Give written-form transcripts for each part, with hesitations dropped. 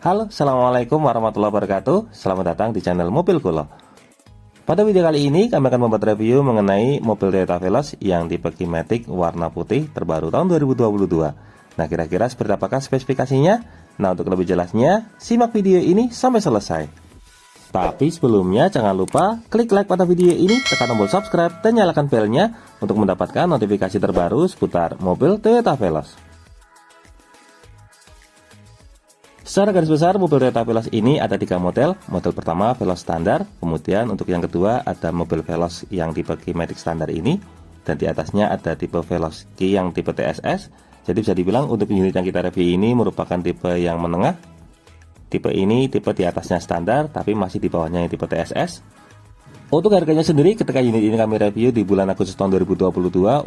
Halo, assalamualaikum warahmatullahi wabarakatuh. Selamat datang di channel Mobil Kulo. Pada video kali ini kami akan membuat review mengenai mobil Toyota Veloz yang tipe K-Matic warna putih terbaru tahun 2022. Nah, kira-kira seperti apakah spesifikasinya? Nah, untuk lebih jelasnya, simak video ini sampai selesai. Tapi sebelumnya jangan lupa klik like pada video ini, tekan tombol subscribe dan nyalakan belnya untuk mendapatkan notifikasi terbaru seputar mobil Toyota Veloz. Secara garis besar, mobil Toyota Veloz ini ada 3 model. Model pertama Veloz standar, kemudian untuk yang kedua ada mobil Veloz yang tipe K-Matic standar ini, dan di atasnya ada tipe Veloz K yang tipe TSS. Jadi bisa dibilang untuk unit yang kita review ini merupakan tipe yang menengah. Tipe ini tipe di atasnya standar, tapi masih di bawahnya yang tipe TSS. Untuk harganya sendiri, ketika unit ini kami review di bulan Agustus tahun 2022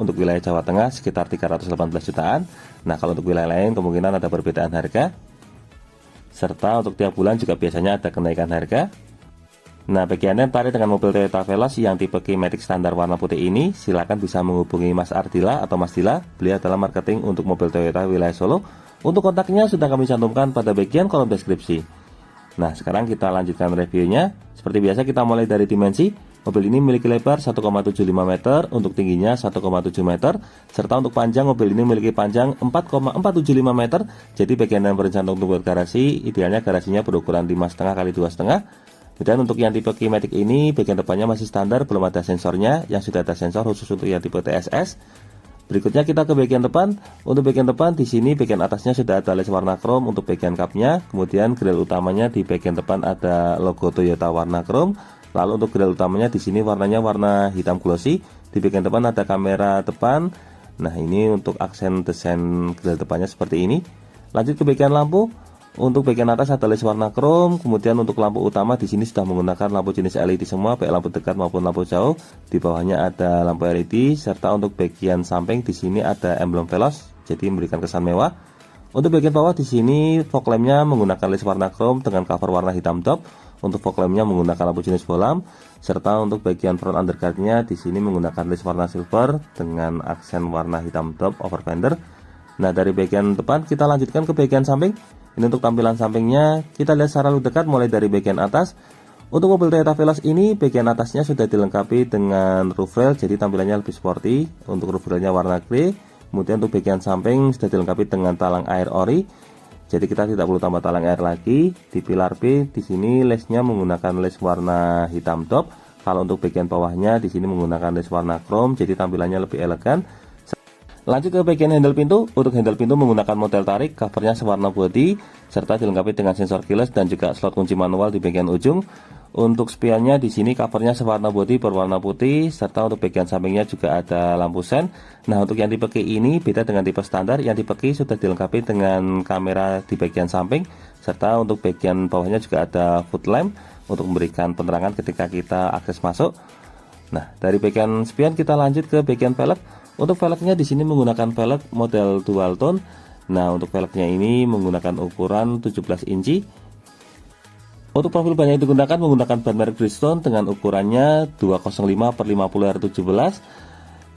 untuk wilayah Jawa Tengah sekitar 318 jutaan. Nah, kalau untuk wilayah lain kemungkinan ada perbedaan harga. Serta untuk tiap bulan juga biasanya ada kenaikan harga. Nah, bagi Anda yang tertarik dengan mobil Toyota Veloz yang tipe K-Matic standar warna putih ini, silakan bisa menghubungi Mas Ardila atau Mas Dila. Beliau adalah marketing untuk mobil Toyota wilayah Solo. Untuk kontaknya sudah kami cantumkan pada bagian kolom deskripsi. Nah, sekarang kita lanjutkan reviewnya. Seperti biasa kita mulai dari dimensi. Mobil ini memiliki lebar 1,75 meter, untuk tingginya 1,7 meter, serta untuk panjang mobil ini memiliki panjang 4,475 meter. Jadi bagian yang berencana untuk buat garasi, idealnya garasinya berukuran 5,5 kali 2,5. Dan untuk yang tipe K-Matic ini, bagian depannya masih standar, belum ada sensornya. Yang sudah ada sensor khusus untuk yang tipe TSS. Berikutnya kita ke bagian depan. Untuk bagian depan di sini bagian atasnya sudah ada les warna chrome untuk bagian kapnya. Kemudian grill utamanya di bagian depan ada logo Toyota warna chrome. Lalu untuk grill utamanya di sini warnanya warna hitam glossy. Di bagian depan ada kamera depan. Nah, ini untuk aksen desain grill depannya seperti ini. Lanjut ke bagian lampu. Untuk bagian atas ada les warna chrome. Kemudian untuk lampu utama di sini sudah menggunakan lampu jenis LED semua, baik lampu dekat maupun lampu jauh. Di bawahnya ada lampu LED, serta untuk bagian samping di sini ada emblem Veloz, jadi memberikan kesan mewah. Untuk bagian bawah di sini fog lampnya menggunakan les warna chrome dengan cover warna hitam top. Untuk fog lampnya menggunakan lampu jenis bolam, serta untuk bagian front underguardnya di sini menggunakan les warna silver dengan aksen warna hitam top over fender. Nah, dari bagian depan kita lanjutkan ke bagian samping. Ini untuk tampilan sampingnya, kita lihat secara lebih dekat mulai dari bagian atas. Untuk mobil Toyota Veloz ini, bagian atasnya sudah dilengkapi dengan roof rail, jadi tampilannya lebih sporty. Untuk roof railnya warna grey. Kemudian untuk bagian samping sudah dilengkapi dengan talang air ori. Jadi kita tidak perlu tambah talang air lagi. Di pilar B di sini lesnya menggunakan les warna hitam top. Kalau untuk bagian bawahnya di sini menggunakan les warna chrome, jadi tampilannya lebih elegan. Lanjut ke bagian handle pintu. Untuk handle pintu menggunakan model tarik, covernya sewarna body, serta dilengkapi dengan sensor keyless dan juga slot kunci manual di bagian ujung. Untuk spionnya di sini covernya sewarna body berwarna putih, serta untuk bagian sampingnya juga ada lampu sen. Nah, untuk yang tipe K ini beda dengan tipe standar. Yang tipe K sudah dilengkapi dengan kamera di bagian samping, serta untuk bagian bawahnya juga ada foot lamp untuk memberikan penerangan ketika kita akses masuk. Nah, dari bagian spion kita lanjut ke bagian velg. Untuk velgnya di sini menggunakan velg model dual tone. Nah, untuk velgnya ini menggunakan ukuran 17 inci. Untuk profil ban yang digunakan menggunakan ban merek Bridgestone dengan ukurannya 205/50R17.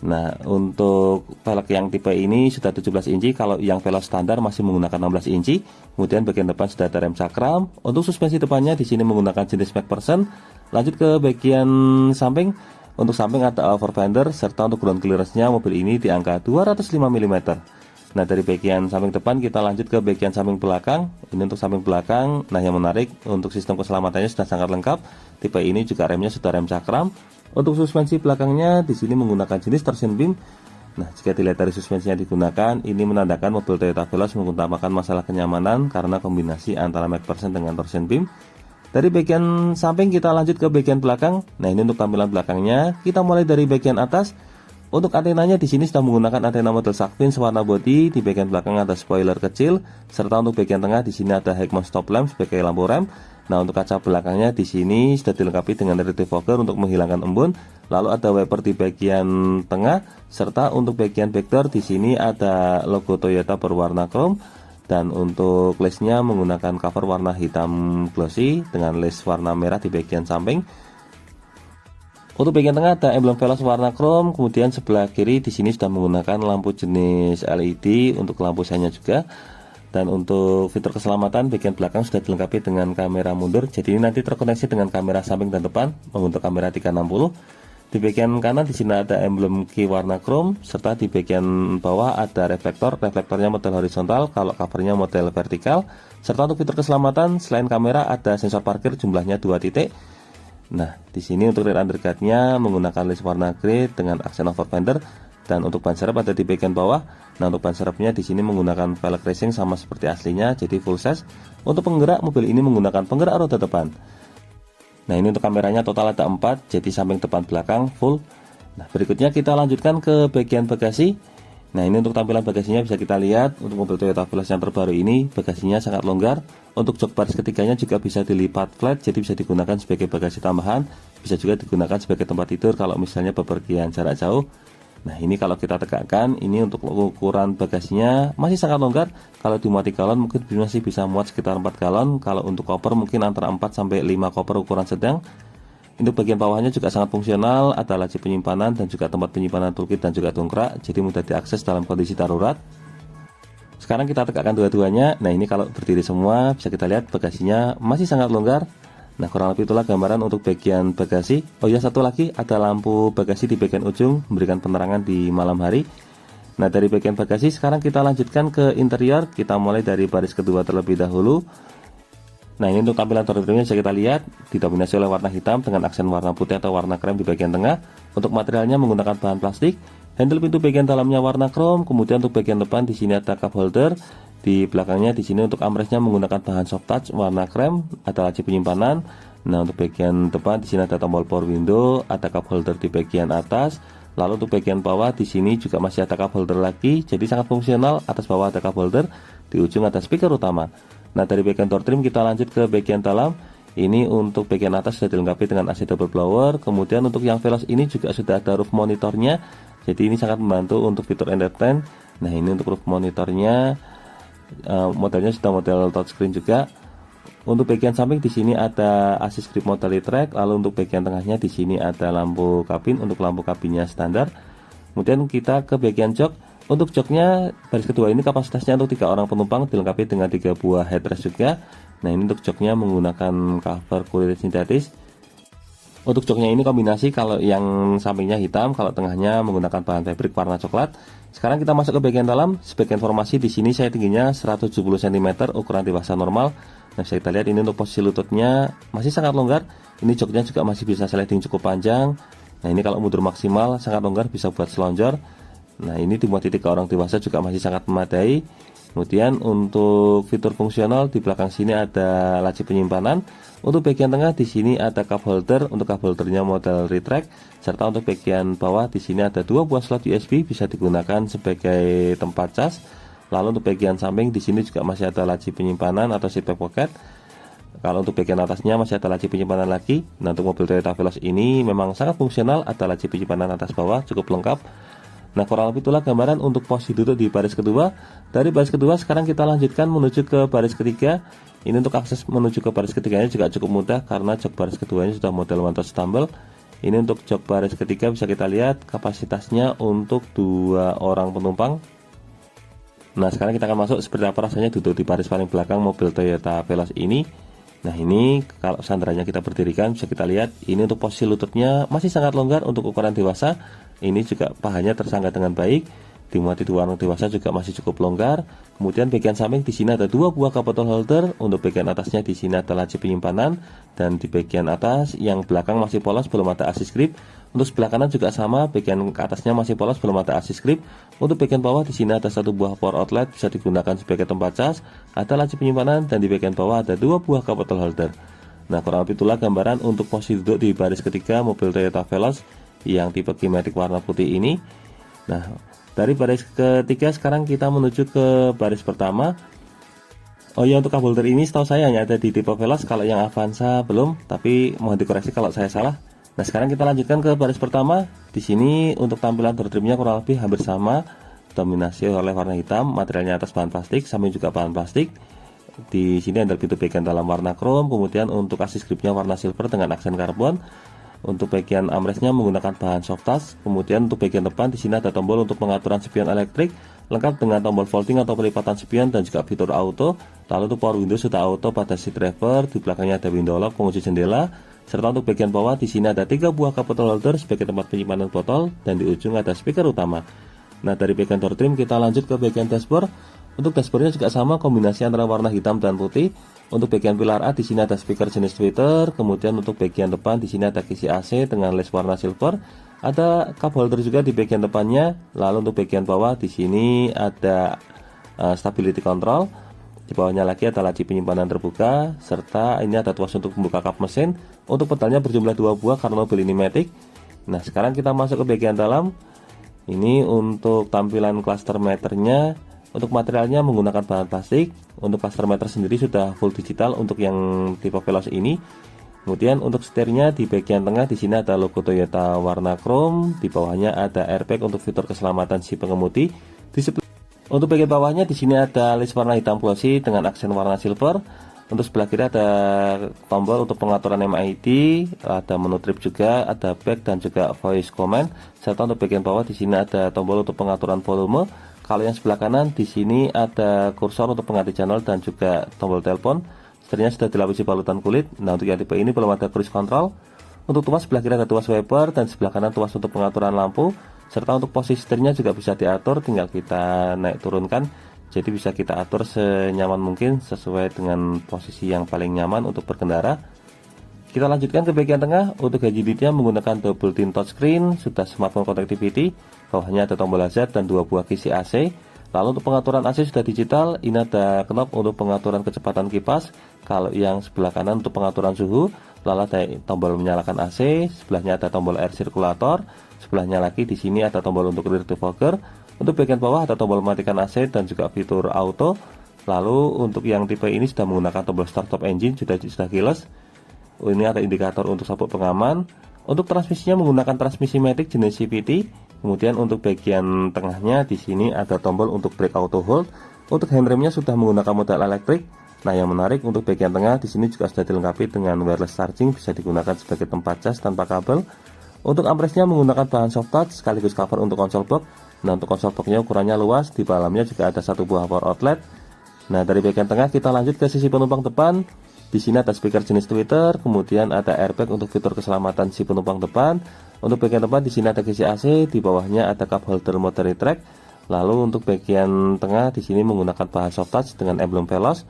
Nah, untuk velg yang tipe ini sudah 17 inci. Kalau yang Veloz standar masih menggunakan 16 inci. Kemudian bagian depan sudah ada rem cakram. Untuk suspensi depannya di sini menggunakan jenis MacPherson. Lanjut ke bagian samping. Untuk samping ada over fender, serta untuk ground clearance-nya mobil ini di angka 205 mm. Nah, dari bagian samping depan kita lanjut ke bagian samping belakang. Ini untuk samping belakang. Nah, yang menarik untuk sistem keselamatannya sudah sangat lengkap. Tipe ini juga remnya sudah rem cakram. Untuk suspensi belakangnya di sini menggunakan jenis torsion beam. Nah, jika dilihat dari suspensi yang digunakan, ini menandakan mobil Toyota Veloz mengutamakan masalah kenyamanan karena kombinasi antara MacPherson dengan torsion beam. Dari bagian samping kita lanjut ke bagian belakang. Nah, ini untuk tampilan belakangnya. Kita mulai dari bagian atas. Untuk antenanya di sini sudah menggunakan antena model shark fin warna body. Di bagian belakang ada spoiler kecil, serta untuk bagian tengah di sini ada head mount stop lamp sebagai lampu rem. Nah, untuk kaca belakangnya di sini sudah dilengkapi dengan relative fogger untuk menghilangkan embun. Lalu ada wiper di bagian tengah, serta untuk bagian backdoor di sini ada logo Toyota berwarna chrome. Dan untuk lesnya menggunakan cover warna hitam glossy dengan les warna merah di bagian samping. Untuk bagian tengah ada emblem Veloz warna chrome, kemudian sebelah kiri di sini sudah menggunakan lampu jenis LED untuk lampu senya juga. Dan untuk fitur keselamatan, bagian belakang sudah dilengkapi dengan kamera mundur. Jadi ini nanti terkoneksi dengan kamera samping dan depan membentuk kamera 360. Di bagian kanan di sini ada emblem key warna chrome, serta di bagian bawah ada reflektor. Reflektornya model horizontal, kalau covernya model vertikal. Serta untuk fitur keselamatan, selain kamera ada sensor parkir jumlahnya 2 titik. Nah, di sini untuk rear underguardnya menggunakan list warna grey dengan aksen over fender. Dan untuk ban serep ada di bagian bawah. Nah, untuk ban serepnya di sini menggunakan velg racing sama seperti aslinya, jadi full size. Untuk penggerak, mobil ini menggunakan penggerak roda depan. Nah, ini untuk kameranya total ada 4, jadi samping, depan, belakang full. Nah, berikutnya kita lanjutkan ke bagian bagasi. Nah, ini untuk tampilan bagasinya bisa kita lihat. Untuk mobil Toyota Veloz yang terbaru ini bagasinya sangat longgar. Untuk jok baris ketiganya juga bisa dilipat flat, jadi bisa digunakan sebagai bagasi tambahan. Bisa juga digunakan sebagai tempat tidur kalau misalnya bepergian jarak jauh. Nah, ini kalau kita tegakkan, ini untuk ukuran bagasinya masih sangat longgar. Kalau dimuati galon mungkin masih bisa muat sekitar 4 galon. Kalau untuk koper mungkin antara 4 sampai 5 koper ukuran sedang. Untuk bagian bawahnya juga sangat fungsional, ada laci penyimpanan dan juga tempat penyimpanan toolkit dan juga dongkrak, jadi mudah diakses dalam kondisi darurat. Sekarang kita tegakkan dua-duanya. Nah, ini kalau berdiri semua bisa kita lihat bagasinya masih sangat longgar. Nah, kurang lebih itulah gambaran untuk bagian bagasi. Oh ya, satu lagi, ada lampu bagasi di bagian ujung memberikan penerangan di malam hari. Nah, dari bagian bagasi sekarang kita lanjutkan ke interior. Kita mulai dari baris kedua terlebih dahulu. Nah, ini untuk tampilan door trimnya bisa kita lihat didominasi oleh warna hitam dengan aksen warna putih atau warna krem di bagian tengah. Untuk materialnya menggunakan bahan plastik. Handle pintu bagian dalamnya warna chrome. Kemudian untuk bagian depan di sini ada cup holder. Di belakangnya di sini untuk armrestnya menggunakan bahan soft touch warna krem, ada laci penyimpanan. Nah, untuk bagian depan di sini ada tombol power window, ada cup holder di bagian atas. Lalu untuk bagian bawah di sini juga masih ada cup holder lagi, jadi sangat fungsional. Atas bawah ada cup holder, di ujung ada speaker utama. Nah, dari bagian door trim kita lanjut ke bagian dalam. Ini untuk bagian atas sudah dilengkapi dengan AC double blower. Kemudian untuk yang Veloz ini juga sudah ada roof monitornya. Jadi ini sangat membantu untuk fitur entertain. Nah, ini untuk roof monitornya. Modelnya sudah model touchscreen juga. Untuk bagian samping di sini ada assist grip modality track. Lalu untuk bagian tengahnya di sini ada lampu kabin. Untuk lampu kabinnya standar. Kemudian kita ke bagian jok. Untuk joknya baris kedua ini kapasitasnya untuk 3 orang penumpang, dilengkapi dengan 3 buah headrest juga. Nah, ini untuk joknya menggunakan cover kulit sintetis. Untuk joknya ini kombinasi, kalau yang sampingnya hitam, kalau tengahnya menggunakan bahan fabric warna coklat. Sekarang kita masuk ke bagian dalam. Sebagai informasi di sini saya tingginya 170 cm, ukuran dewasa normal. Nah, bisa kita lihat ini untuk posisi lututnya masih sangat longgar. Ini joknya juga masih bisa sliding cukup panjang. Nah, ini kalau mundur maksimal sangat longgar, bisa buat selonjor. Nah, ini dimuat titik orang dewasa juga masih sangat memadai. Kemudian untuk fitur fungsional di belakang sini ada laci penyimpanan. Untuk bagian tengah di sini ada cup holder. Untuk cup holdernya model retract. Serta untuk bagian bawah di sini ada 2 buah slot USB, bisa digunakan sebagai tempat cas. Lalu untuk bagian samping di sini juga masih ada laci penyimpanan atau zipper pocket. Kalau untuk bagian atasnya masih ada laci penyimpanan lagi. Nah, untuk mobil Toyota Veloz ini memang sangat fungsional, ada laci penyimpanan atas bawah cukup lengkap. Nah, kurang lebih itulah gambaran untuk posisi duduk di baris kedua. Dari baris kedua sekarang kita lanjutkan menuju ke baris ketiga. Ini untuk akses menuju ke baris ketiganya juga cukup mudah karena jok baris keduanya sudah model one touch tumble. Ini untuk jok baris ketiga bisa kita lihat kapasitasnya untuk 2 orang penumpang. Nah, sekarang kita akan masuk seperti apa rasanya duduk di baris paling belakang mobil Toyota Veloz ini. Nah, ini kalau sandarannya kita berdirikan bisa kita lihat ini untuk posisi lututnya masih sangat longgar untuk ukuran dewasa. Ini juga pahanya tersangga dengan baik, dimuati 2 orang dewasa juga masih cukup longgar. Kemudian bagian samping di sini ada 2 buah cup bottle holder. Untuk bagian atasnya di sini ada laci penyimpanan, dan di bagian atas yang belakang masih polos, belum ada assist grip. Untuk sebelah kanan juga sama, bagian ke atasnya masih polos, belum ada assist grip. Untuk bagian bawah di sini ada 1 buah power outlet, bisa digunakan sebagai tempat cas, ada laci penyimpanan, dan di bagian bawah ada 2 buah cup bottle holder. Nah, kurang lebih itulah gambaran untuk posisi duduk di baris ketiga mobil Toyota Veloz yang tipe K-Matic warna putih ini. Nah, dari baris ketiga sekarang kita menuju ke baris pertama. Oh ya, untuk cup holder ini setahu saya hanya ada di tipe Veloz, kalau yang Avanza belum, tapi mohon dikoreksi kalau saya salah. Nah, sekarang kita lanjutkan ke baris pertama. Di sini untuk tampilan door trimnya kurang lebih hampir sama, dominasi oleh warna hitam, materialnya atas bahan plastik, samping juga bahan plastik. Di sini ada pintu bagian dalam warna chrome, kemudian untuk assist gripnya warna silver dengan aksen karbon. Untuk bagian armrestnya menggunakan bahan soft touch. Kemudian untuk bagian depan di sini ada tombol untuk pengaturan spion elektrik, lengkap dengan tombol folding atau pelipatan spion dan juga fitur auto. Lalu untuk power window sudah auto pada seat driver, di belakangnya ada window lock, pengunci jendela. Serta untuk bagian bawah di sini ada 3 buah cup bottle holder sebagai tempat penyimpanan botol dan di ujung ada speaker utama. Nah, dari bagian door trim kita lanjut ke bagian dashboard. Untuk dashboardnya juga sama, kombinasi antara warna hitam dan putih. Untuk bagian pilar A di sini ada speaker jenis tweeter, kemudian untuk bagian depan di sini ada kisi AC dengan les warna silver, ada cup holder juga di bagian depannya. Lalu untuk bagian bawah di sini ada stability control. Di bawahnya lagi ada laci penyimpanan terbuka, serta ini ada tuas untuk membuka kap mesin. Untuk pedalnya berjumlah 2 buah karena mobil ini matic. Nah, sekarang kita masuk ke bagian dalam. Ini untuk tampilan cluster meternya. Untuk materialnya menggunakan bahan plastik. Untuk cluster meter sendiri sudah full digital untuk yang tipe Veloz ini. Kemudian untuk setirnya di bagian tengah di sini ada logo Toyota warna chrome. Di bawahnya ada airbag untuk fitur keselamatan si pengemudi. Untuk bagian bawahnya di sini ada list warna hitam glossy dengan aksen warna silver. Untuk sebelah kiri ada tombol untuk pengaturan MID, ada menu trip juga, ada back dan juga voice command. Serta untuk bagian bawah di sini ada tombol untuk pengaturan volume. Kalau yang sebelah kanan di sini ada kursor untuk pengganti channel dan juga tombol telepon. Setirnya sudah dilapisi balutan kulit. Nah, untuk yang tipe ini belum ada cruise control. Untuk tuas sebelah kiri ada tuas wiper dan sebelah kanan tuas untuk pengaturan lampu. Serta untuk posisi setirnya juga bisa diatur, tinggal kita naik turunkan. Jadi bisa kita atur senyaman mungkin sesuai dengan posisi yang paling nyaman untuk berkendara. Kita lanjutkan ke bagian tengah. Untuk head unitnya menggunakan double tint touchscreen, sudah smartphone connectivity. Bawahnya ada tombol hazard dan 2 buah kisi AC. Lalu untuk pengaturan AC sudah digital. Ini ada knob untuk pengaturan kecepatan kipas. Kalau yang sebelah kanan untuk pengaturan suhu. Lalu ada tombol menyalakan AC. Sebelahnya ada tombol air circulator. Sebelahnya lagi di sini ada tombol untuk rear defogger. Untuk bagian bawah ada tombol mematikan AC dan juga fitur auto. Lalu untuk yang tipe ini sudah menggunakan tombol start stop engine, sudah keyless. Ini ada indikator untuk sabuk pengaman. Untuk transmisinya menggunakan transmisi matic jenis CVT. Kemudian untuk bagian tengahnya di sini ada tombol untuk brake auto hold. Untuk handremnya sudah menggunakan model elektrik. Nah, yang menarik untuk bagian tengah di sini juga sudah dilengkapi dengan wireless charging, bisa digunakan sebagai tempat cas tanpa kabel. Untuk armrestnya menggunakan bahan soft touch sekaligus cover untuk konsol box. Nah, untuk konsol boxnya ukurannya luas, di dalamnya juga ada 1 buah power outlet. Nah, dari bagian tengah kita lanjut ke sisi penumpang depan. Di sini ada speaker jenis tweeter, kemudian ada airbag untuk fitur keselamatan si penumpang depan. Untuk bagian depan di sini ada kisi AC, di bawahnya ada cup holder motor retract. Lalu untuk bagian tengah di sini menggunakan bahan soft touch dengan emblem Veloz.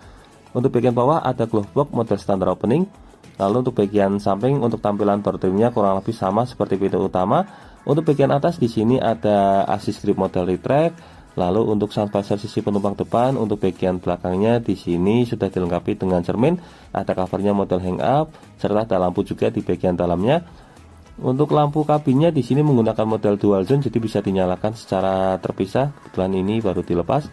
Untuk bagian bawah ada glove box model standar opening. Lalu untuk bagian samping untuk tampilan door trimnya kurang lebih sama seperti pintu utama. Untuk bagian atas di sini ada assist grip model retract. Lalu untuk sound visor sisi penumpang depan, untuk bagian belakangnya di sini sudah dilengkapi dengan cermin, ada covernya model hang up, serta ada lampu juga di bagian dalamnya. Untuk lampu kabinnya di sini menggunakan model dual zone, jadi bisa dinyalakan secara terpisah. Kebetulan ini baru dilepas.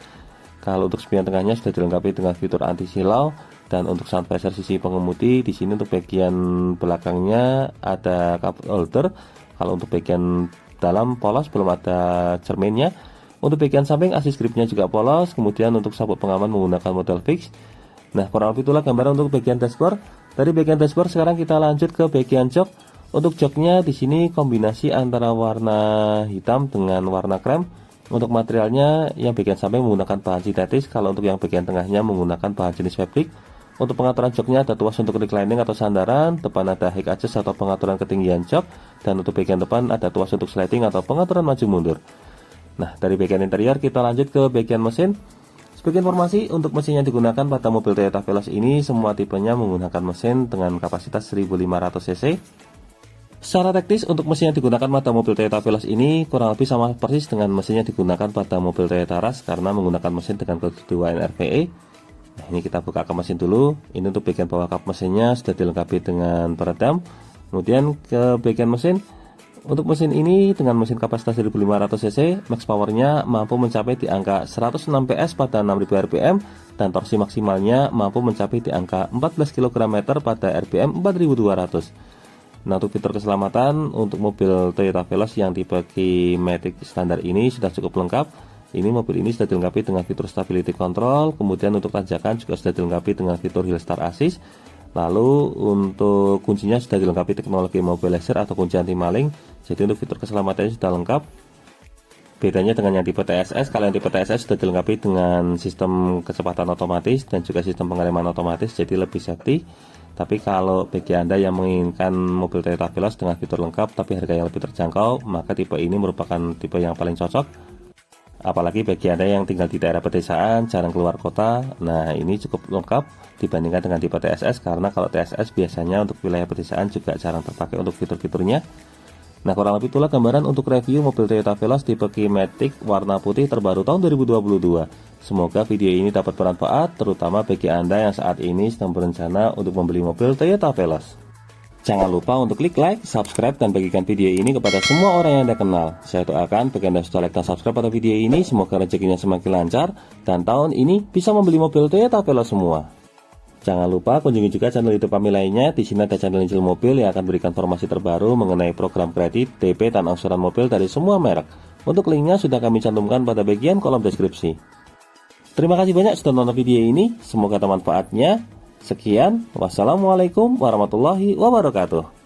Kalau untuk spion tengahnya sudah dilengkapi dengan fitur anti silau, dan untuk sound visor sisi pengemudi di sini untuk bagian belakangnya ada cup holder. Kalau untuk bagian dalam polos, belum ada cerminnya. Untuk bagian samping assist gripnya juga polos. Kemudian untuk sabuk pengaman menggunakan model fix. Nah, kurang lebih itulah gambaran untuk bagian dashboard. Dari bagian dashboard sekarang kita lanjut ke bagian jok. Untuk joknya di sini kombinasi antara warna hitam dengan warna krem. Untuk materialnya yang bagian samping menggunakan bahan sintetis. Kalau untuk yang bagian tengahnya menggunakan bahan jenis fabric. Untuk pengaturan joknya ada tuas untuk reclining atau sandaran. Depan ada high adjust atau pengaturan ketinggian jok. Dan untuk bagian depan ada tuas untuk sliding atau pengaturan maju mundur. Nah, dari bagian interior kita lanjut ke bagian mesin. Sebagai informasi, untuk mesin yang digunakan pada mobil Toyota Veloz ini semua tipenya menggunakan mesin dengan kapasitas 1500 cc. Secara teknis untuk mesin yang digunakan pada mobil Toyota Veloz ini kurang lebih sama persis dengan mesin yang digunakan pada mobil Toyota Rush karena menggunakan mesin dengan kedudukan RVE. Nah, ini kita buka kap mesin dulu. Ini untuk bagian bawah kap mesinnya sudah dilengkapi dengan peredam. Kemudian ke bagian mesin. Untuk mesin ini dengan mesin kapasitas 1500 cc, max powernya mampu mencapai di angka 106 PS pada 6000 rpm dan torsi maksimalnya mampu mencapai di angka 14 km pada rpm 4200. Nah, untuk fitur keselamatan untuk mobil Toyota Veloz yang tipe K-Matic standar ini sudah cukup lengkap. Ini mobil ini sudah dilengkapi dengan fitur stability control, kemudian untuk tanjakan juga sudah dilengkapi dengan fitur hill start assist. Lalu untuk kuncinya sudah dilengkapi teknologi mobile laser atau kunci anti maling. Jadi untuk fitur keselamatannya sudah lengkap. Bedanya dengan yang tipe TSS, kalau yang tipe TSS sudah dilengkapi dengan sistem kecepatan otomatis dan juga sistem pengereman otomatis, jadi lebih safety. Tapi kalau bagi Anda yang menginginkan mobil Toyota Veloz dengan fitur lengkap tapi harga yang lebih terjangkau, maka tipe ini merupakan tipe yang paling cocok. Apalagi bagi Anda yang tinggal di daerah pedesaan, jarang keluar kota, nah ini cukup lengkap dibandingkan dengan tipe TSS, karena kalau TSS biasanya untuk wilayah pedesaan juga jarang terpakai untuk fitur-fiturnya. Nah, kurang lebih itulah gambaran untuk review mobil Toyota Veloz tipe K-Matic warna putih terbaru tahun 2022. Semoga video ini dapat bermanfaat, terutama bagi Anda yang saat ini sedang berencana untuk membeli mobil Toyota Veloz. Jangan lupa untuk klik like, subscribe, dan bagikan video ini kepada semua orang yang Anda kenal. Saya doakan bagi Anda sudah like dan subscribe pada video ini, semoga rezekinya semakin lancar, dan tahun ini bisa membeli mobil Toyota Veloz semua. Jangan lupa kunjungi juga channel YouTube kami lainnya. Di sini ada channel Injil Mobil yang akan berikan informasi terbaru mengenai program kredit, DP, dan angsuran mobil dari semua merek. Untuk linknya sudah kami cantumkan pada bagian kolom deskripsi. Terima kasih banyak sudah nonton video ini, semoga ada manfaatnya. Sekian, wassalamualaikum warahmatullahi wabarakatuh.